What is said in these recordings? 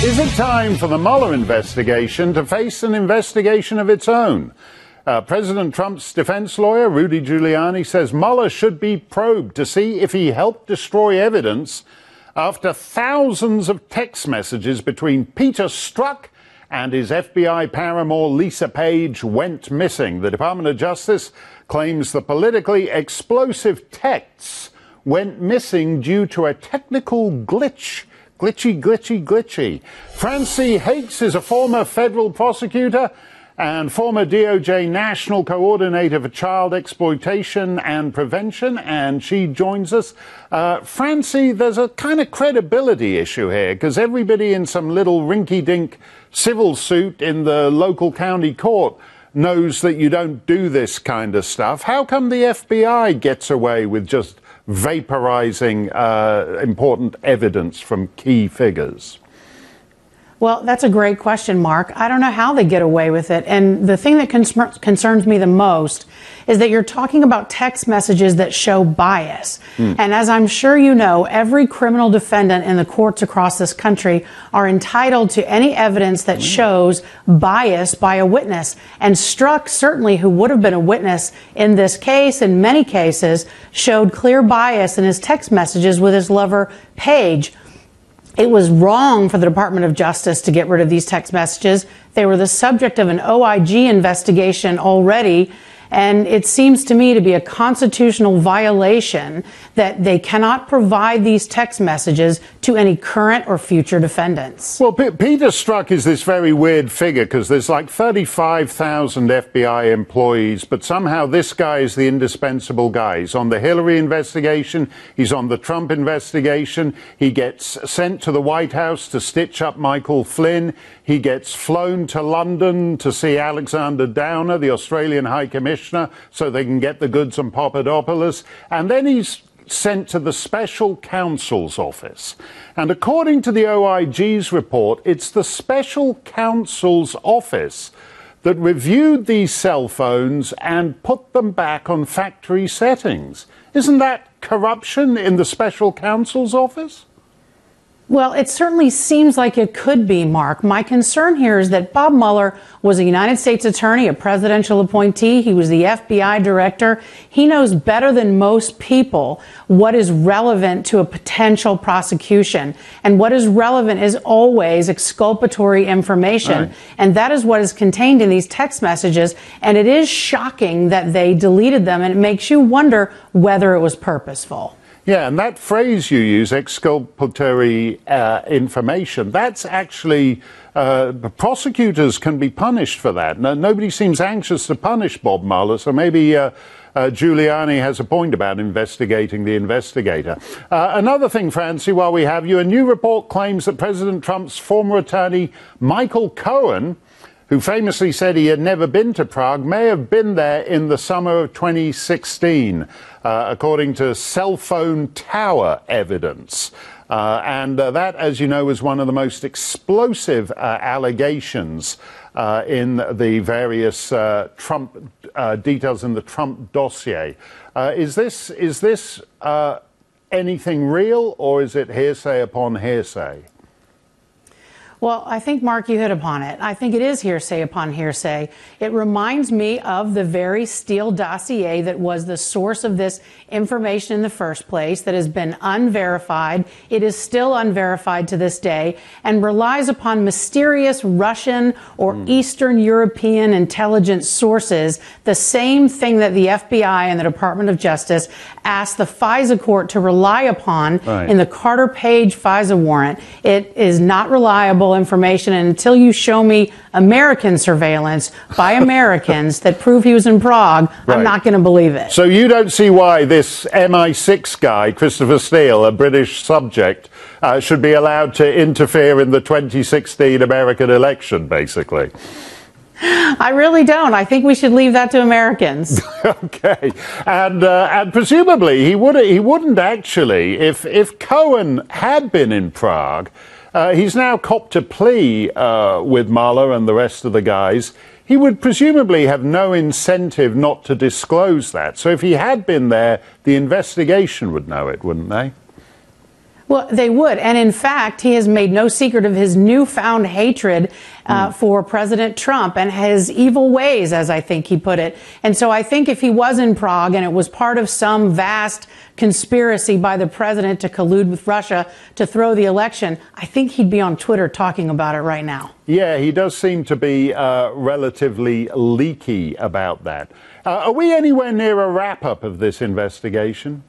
Is it time for the Mueller investigation to face an investigation of its own? President Trump's defense lawyer, Rudy Giuliani, says Mueller should be probed to see if he helped destroy evidence after thousands of text messages between Peter Strzok and his FBI paramour Lisa Page went missing. The Department of Justice claims the politically explosive texts went missing due to a technical glitch. Glitchy. Francie Hakes is a former federal prosecutor and former DOJ National Coordinator for Child Exploitation and Prevention, and she joins us. Francie, there's a kind of credibility issue here, because everybody in some little rinky-dink civil suit in the local county court knows that you don't do this kind of stuff. How come the FBI gets away with just vaporizing important evidence from key figures? Well, that's a great question, Mark. I don't know how they get away with it. And the thing that concerns me the most is that you're talking about text messages that show bias. And as I'm sure you know, every criminal defendant in the courts across this country are entitled to any evidence that shows bias by a witness. And Strzok, certainly, who would have been a witness in this case, in many cases, showed clear bias in his text messages with his lover, Page. It was wrong for the Department of Justice to get rid of these text messages. They were the subject of an OIG investigation already, and it seems to me to be a constitutional violation that they cannot provide these text messages to any current or future defendants. Well, Peter Strzok is this very weird figure, because there's like 35,000 FBI employees, but somehow this guy is the indispensable guy. He's on the Hillary investigation. He's on the Trump investigation. He gets sent to the White House to stitch up Michael Flynn. He gets flown to London to see Alexander Downer, the Australian High Commissioner, so they can get the goods on Papadopoulos. And then he's sent to the special counsel's office. And according to the OIG's report, it's the special counsel's office that reviewed these cell phones and put them back on factory settings. Isn't that corruption in the special counsel's office? Well, it certainly seems like it could be, Mark. My concern here is that Bob Mueller was a United States attorney, a presidential appointee. He was the FBI director. He knows better than most people what is relevant to a potential prosecution. And what is relevant is always exculpatory information. Right. And that is what is contained in these text messages. And it is shocking that they deleted them. And it makes you wonder whether it was purposeful. Yeah, and that phrase you use, exculpatory information, that's actually, prosecutors can be punished for that. Nobody seems anxious to punish Bob Mueller, so maybe Giuliani has a point about investigating the investigator. Another thing, Francie, while we have you, a new report claims that President Trump's former attorney, Michael Cohen, who famously said he had never been to Prague, may have been there in the summer of 2016, according to cell phone tower evidence. And that, as you know, was one of the most explosive allegations in the various Trump details in the Trump dossier. Is this anything real, or is it hearsay upon hearsay? Well, I think, Mark, you hit upon it. I think it is hearsay upon hearsay. It reminds me of the very Steele dossier that was the source of this information in the first place, that has been unverified. It is still unverified to this day, and relies upon mysterious Russian or Eastern European intelligence sources, the same thing that the FBI and the Department of Justice asked the FISA court to rely upon in the Carter Page FISA warrant. It is not reliable information, and until you show me American surveillance by Americans that prove he was in Prague, I'm not going to believe it. So you don't see why this MI6 guy, Christopher Steele, a British subject, should be allowed to interfere in the 2016 American election, basically? I really don't. I think we should leave that to Americans. Okay, and presumably he wouldn't actually, if Cohen had been in Prague. He's now copped a plea with Mueller and the rest of the guys. He would presumably have no incentive not to disclose that. So if he had been there, the investigation would know it, wouldn't they? Well, they would. And in fact, he has made no secret of his newfound hatred for President Trump and his evil ways, as I think he put it. And so I think if he was in Prague and it was part of some vast conspiracy by the president to collude with Russia to throw the election, I think he'd be on Twitter talking about it right now. Yeah, he does seem to be relatively leaky about that. Are we anywhere near a wrap-up of this investigation?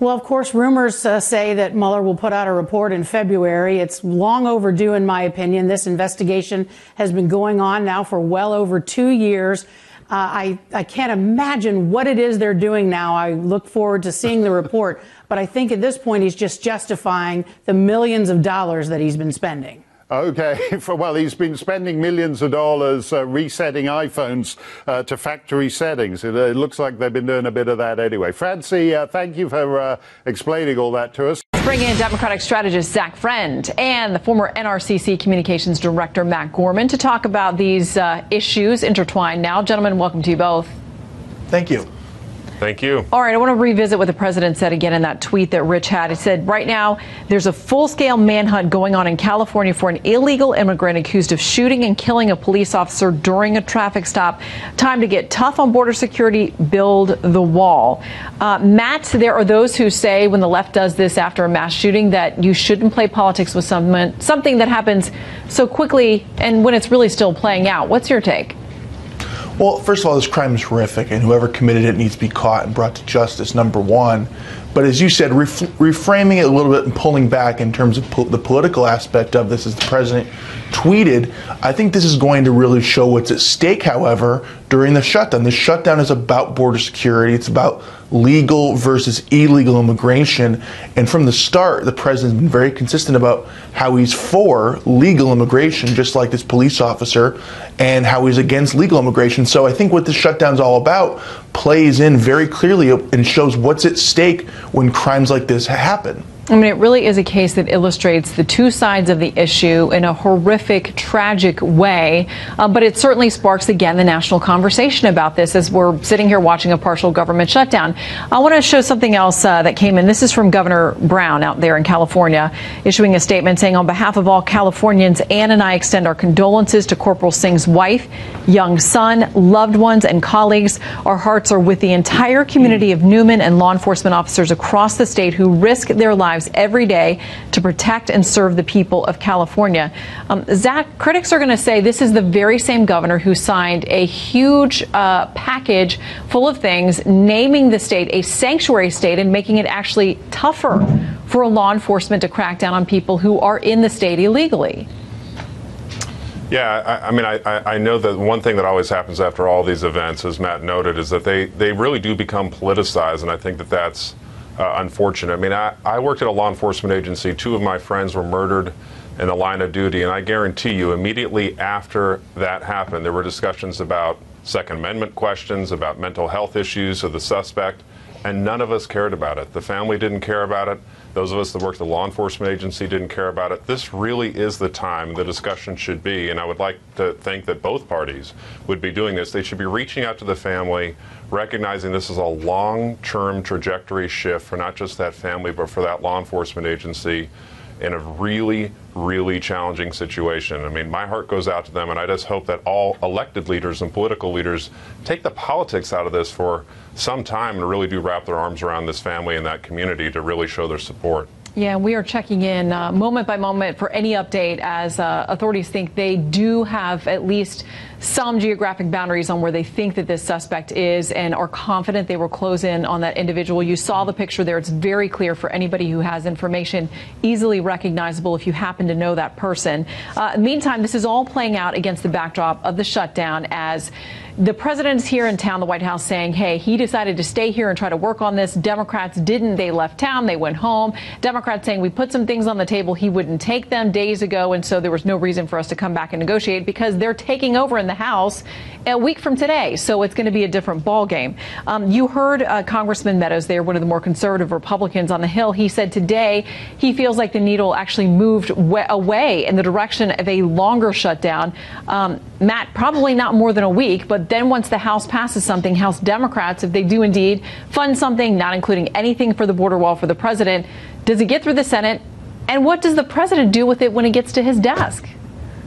Well, of course, rumors say that Mueller will put out a report in February. It's long overdue, in my opinion. This investigation has been going on now for well over 2 years. I can't imagine what it is they're doing now. I look forward to seeing the report. But I think at this point, he's just justifying the millions of dollars that he's been spending. Okay, well, he's been spending millions of dollars resetting iPhones to factory settings. It looks like they've been doing a bit of that anyway. Francie, thank you for explaining all that to us. Let's bring in Democratic strategist Zach Friend and the former NRCC Communications Director Matt Gorman to talk about these issues intertwined now. Gentlemen, welcome to you both. Thank you. Thank you. All right, I want to revisit what the president said again in that tweet that Rich had. He said, right now, there's a full-scale manhunt going on in California for an illegal immigrant accused of shooting and killing a police officer during a traffic stop. Time to get tough on border security, build the wall. Matt, there are those who say when the left does this after a mass shooting that you shouldn't play politics with something that happens so quickly and when it's really still playing out. What's your take? Well, first of all, this crime is horrific, and whoever committed it needs to be caught and brought to justice, number one. But as you said, reframing it a little bit and pulling back in terms of the political aspect of this, as the president tweeted, I think this is going to really show what's at stake, however, during the shutdown. The shutdown is about border security. It's about legal versus illegal immigration. And from the start, the president's been very consistent about how he's for legal immigration, just like this police officer, and how he's against legal immigration. So I think what this shutdown's all about plays in very clearly and shows what's at stake when crimes like this happen. I mean, it really is a case that illustrates the two sides of the issue in a horrific, tragic way. But it certainly sparks, again, the national conversation about this as we're sitting here watching a partial government shutdown. I want to show something else that came in. This is from Governor Brown out there in California, issuing a statement saying, on behalf of all Californians, Ann and I extend our condolences to Corporal Singh's wife, young son, loved ones, and colleagues. Our hearts are with the entire community of Newman and law enforcement officers across the state who risk their lives every day to protect and serve the people of California. Zach, critics are going to say this is the very same governor who signed a huge package full of things, naming the state a sanctuary state and making it actually tougher for law enforcement to crack down on people who are in the state illegally. Yeah, I know that one thing that always happens after all these events, as Matt noted, is that they really do become politicized, and I think that that's unfortunate. I mean, I worked at a law enforcement agency. 2 of my friends were murdered in the line of duty, and I guarantee you, immediately after that happened, there were discussions about Second Amendment questions, about mental health issues of the suspect, and none of us cared about it. The family didn't care about it. Those of us that worked at the law enforcement agency didn't care about it. This really is the time the discussion should be, and I would like to think that both parties would be doing this. They should be reaching out to the family, recognizing this is a long-term trajectory shift for not just that family, but for that law enforcement agency in a really, really challenging situation. I mean, my heart goes out to them, and I just hope that all elected leaders and political leaders take the politics out of this for some time and really do wrap their arms around this family and that community to really show their support. Yeah, we are checking in moment by moment for any update as authorities think they do have at least some geographic boundaries on where they think that this suspect is and are confident they will close in on that individual. You saw the picture there. It's very clear for anybody who has information, easily recognizable if you happen to know that person. Meantime, this is all playing out against the backdrop of the shutdown as the president's here in town, the White House saying, hey, he decided to stay here and try to work on this. Democrats didn't. They left town. They went home. Democrats saying we put some things on the table. He wouldn't take them days ago. And so there was no reason for us to come back and negotiate because they're taking over in the House a week from today. So it's going to be a different ball game. You heard Congressman Meadows there, one of the more conservative Republicans on the Hill. He said today he feels like the needle actually moved away in the direction of a longer shutdown. Matt, probably not more than a week, but then once the House passes something, House Democrats, if they do indeed fund something, not including anything for the border wall for the president, Does it get through the Senate? And what does the president do with it when it gets to his desk?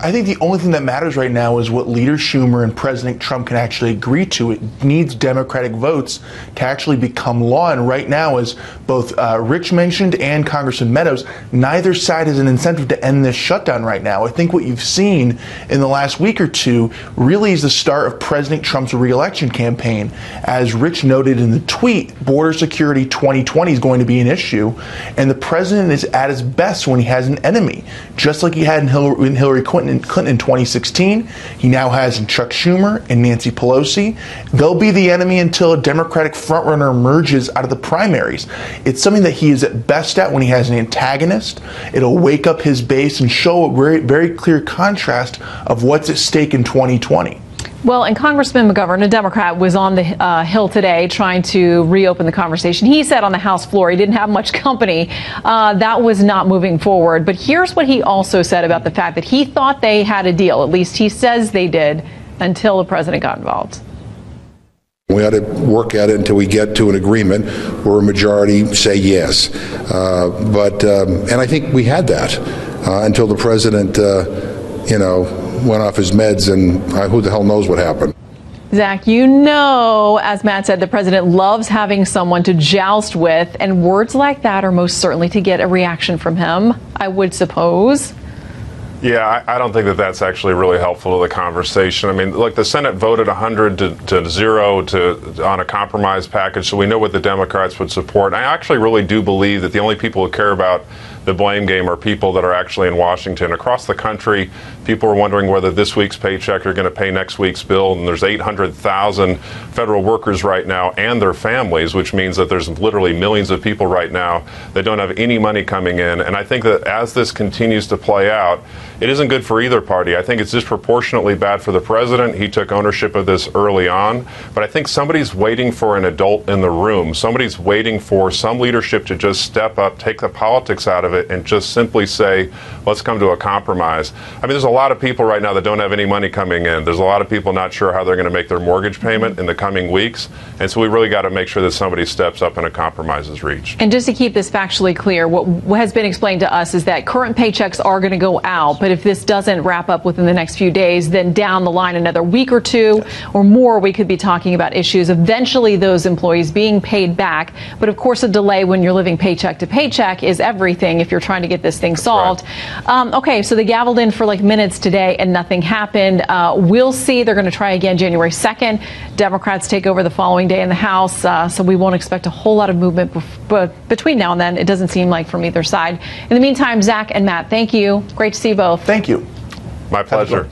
I think the only thing that matters right now is what Leader Schumer and President Trump can actually agree to. It needs Democratic votes to actually become law. And right now, as both Rich mentioned and Congressman Meadows, neither side has an incentive to end this shutdown right now. I think what you've seen in the last week or two really is the start of President Trump's reelection campaign. As Rich noted in the tweet, border security 2020 is going to be an issue. And the president is at his best when he has an enemy, just like he had in Hillary Clinton in 2016. He now has in Chuck Schumer and Nancy Pelosi. They'll be the enemy until a Democratic frontrunner emerges out of the primaries. It's something that he is at best at when he has an antagonist. It'll wake up his base and show a very, very clear contrast of what's at stake in 2020. Well, and Congressman McGovern, a Democrat, was on the Hill today trying to reopen the conversation. He said on the House floor he didn't have much company. That was not moving forward. But here's what he also said about the fact that he thought they had a deal. At least he says they did until the president got involved. We ought to work at it until we get to an agreement where a majority say yes. And I think we had that until the president, went off his meds, and who the hell knows what happened. Zach, as Matt said, the president loves having someone to joust with, and words like that are most certainly to get a reaction from him, I would suppose. Yeah, I don't think that that's actually really helpful to the conversation. I mean, look, the Senate voted 100 to 0 on a compromise package, so we know what the Democrats would support. I actually really do believe that the only people who care about the blame game are people that are actually in Washington. Across the country, people are wondering whether this week's paycheck are going to pay next week's bill, and there's 800,000 federal workers right now and their families, which means that there's literally millions of people right now that don't have any money coming in. And I think that as this continues to play out, it isn't good for either party. I think it's disproportionately bad for the president. He took ownership of this early on, but I think somebody's waiting for an adult in the room. Somebody's waiting for some leadership to just step up, take the politics out of it, and just simply say, let's come to a compromise. I mean, there's a lot of people right now that don't have any money coming in. There's a lot of people not sure how they're going to make their mortgage payment in the coming weeks. And so we really got to make sure that somebody steps up and a compromise is reached. And just to keep this factually clear, what has been explained to us is that current paychecks are going to go out. But if this doesn't wrap up within the next few days, then down the line another week or two or more, we could be talking about issues. Eventually, those employees being paid back. But of course, a delay when you're living paycheck to paycheck is everything if you're trying to get this thing solved. Right. Okay, so they gavelled in for like minutes today and nothing happened. We'll see. They're going to try again January 2nd. Democrats take over the following day in the House, so we won't expect a whole lot of movement between now and then. It doesn't seem like from either side. In the meantime, Zach and Matt, thank you. Great to see you both. Thank you. My pleasure.